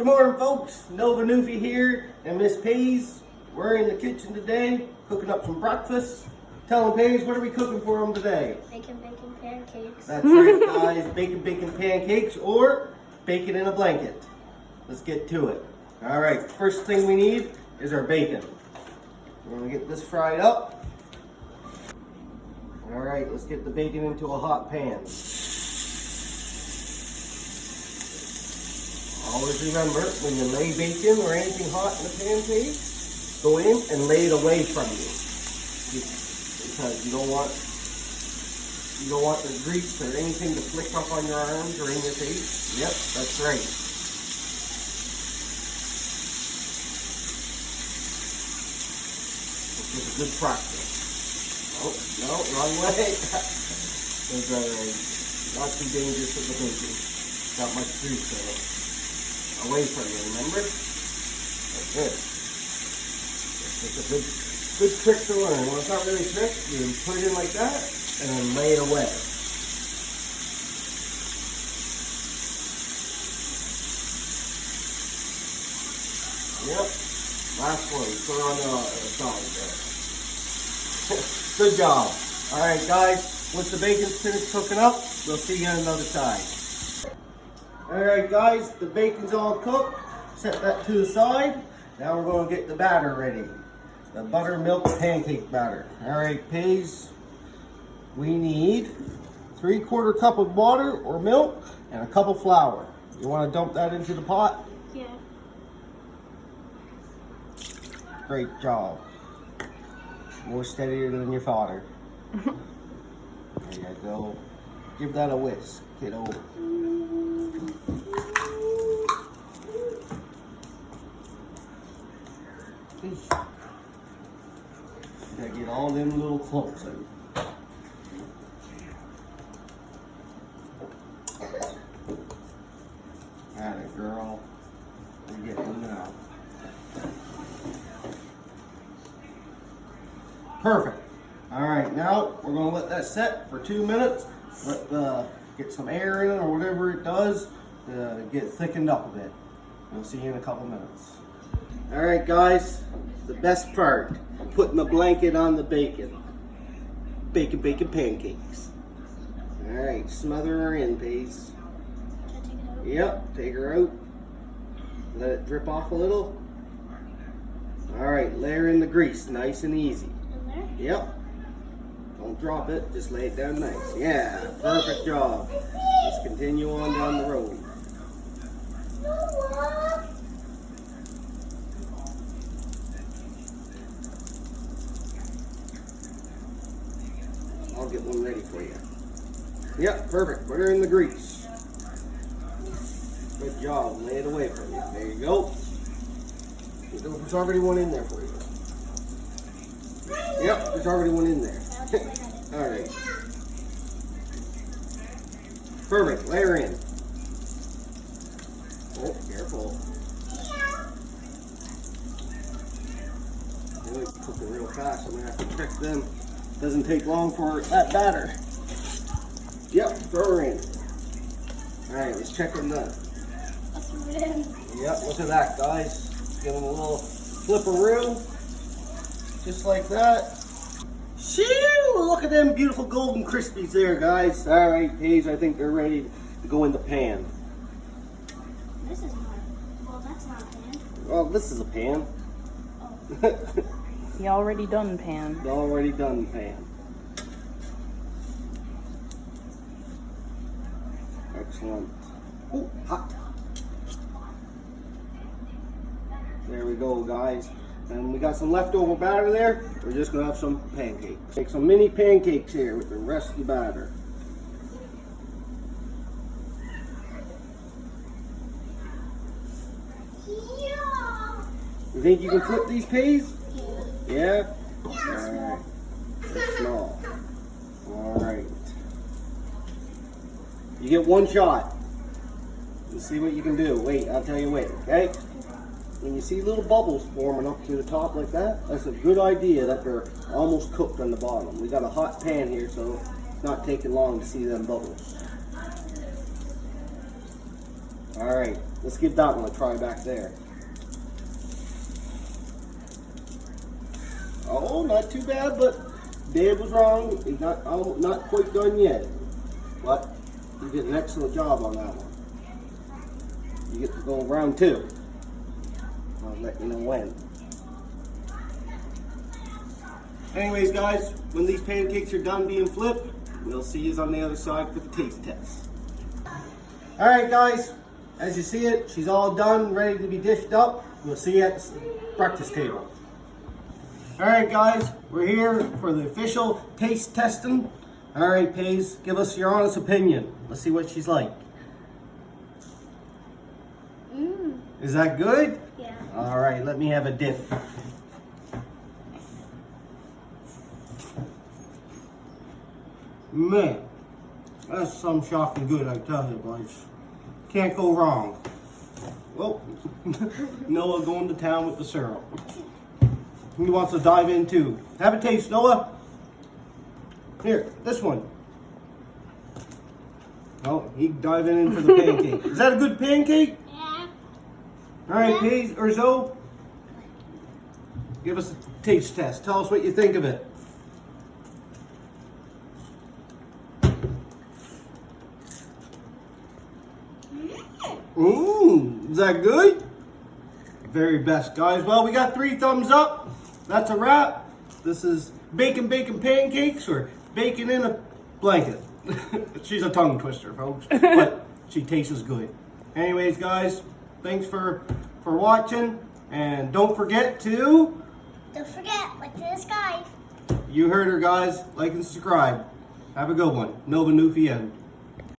Good morning, folks. Nova Newfie here and Miss Paige. We're in the kitchen today cooking up some breakfast. Tell them, Paige, what are we cooking for them today? Bacon pancakes. That's right, guys. Bacon pancakes or bacon in a blanket. Let's get to it. All right, first thing we need is our bacon. We're going to get this fried up. All right, let's get the bacon into a hot pan. Always remember, when you lay bacon or anything hot in the pancake, go in and lay it away from you. Because you don't want the grease or anything to flick up on your arms or in your face. Yep, that's right. This is a good practice. Oh, no, wrong way. That's not too dangerous with the bacon. Not much grease there. Away from you, remember? That's good. It's a good trick to learn. Well, it's not really a trick. You put it in like that and then lay it away. Yep. Last one. Put it on the side there. Good job. All right, guys. Once the bacon's finished cooking up, we'll see you on another side. Alright guys, the bacon's all cooked. Set that to the side. Now we're going to get the batter ready. The buttermilk pancake batter. Alright, Paige, we need 3/4 cup of water or milk and a cup of flour. You want to dump that into the pot? Yeah. Great job. More steadier than your father. There you go. Give that a whisk, kiddo. Gotta get all them little clumps out. Atta girl. We're getting them now. Perfect. Alright, now we're gonna let that set for 2 minutes. Get some air in it or whatever it does to get thickened up a bit. We'll see you in a couple minutes. Alright guys, the best part, putting the blanket on the bacon. Bacon pancakes. Alright, smother her in, please. Yep, take her out. Let it drip off a little. Alright, layer in the grease, nice and easy. In there? Yep. Don't drop it, just lay it down nice. Yeah, perfect job. Let's continue on down the road. I'll get one ready for you. Yep, perfect. Put her in the grease. Good job. Lay it away from you. There you go. There's already one in there for you. Yep, there's already one in there. Alright. Perfect. Lay her in. Oh, careful. They're cooking real fast. I'm going to have to check them. Doesn't take long for that batter. Yep, throw her in. Alright, let's check them done. Yep, look at that, guys. Give them a little flip-a-roo. Just like that. Shoo! Look at them beautiful golden crispies there, guys. Alright, Paige, I think they're ready to go in the pan. This is not. Well, that's not a pan. Well, this is a pan. Oh. The already done pan. The already done pan. Excellent. Oh, hot. There we go, guys. And we got some leftover batter there. We're just going to have some pancakes. Make some mini pancakes here with the rest of the batter. Yeah. You think you can flip these peas? Yeah? Alright. They're small. Alright. You get one shot. Let's see what you can do. Wait, I'll tell you wait, okay? When you see little bubbles forming up to the top like that, that's a good idea that they're almost cooked on the bottom. We got a hot pan here, so it's not taking long to see them bubbles. All right, let's give that one a try back there. Oh, not too bad, but Dave was wrong. He's not quite done yet. But you did an excellent job on that one. You get to go round 2. I'll let you know when. Anyways, guys, when these pancakes are done being flipped, we'll see you on the other side for the taste test. All right, guys, as you see it, she's all done, ready to be dished up. We'll see you at the breakfast table. All right, guys, we're here for the official taste testing. All right, Paige, give us your honest opinion. Let's see what she's like. Is that good? Yeah. All right, let me have a dip. Man, that's some shocking good, I tell you, boys. Can't go wrong. Well, Noah going to town with the syrup. He wants to dive in too. Have a taste, Noah. Here, this one. Oh, he diving in for the pancake. Is that a good pancake? Yeah. All right, Paige or Zoe, give us a taste test. Tell us what you think of it. Is that good? Very best, guys. Well, we got 3 thumbs up. That's a wrap. This is bacon pancakes, or bacon in a blanket. She's a tongue twister, folks, but she tastes good. Anyways, guys, thanks for watching, and don't forget to... Don't forget, like this guy. You heard her, guys. Like and subscribe. Have a good one. Nova Newfie out.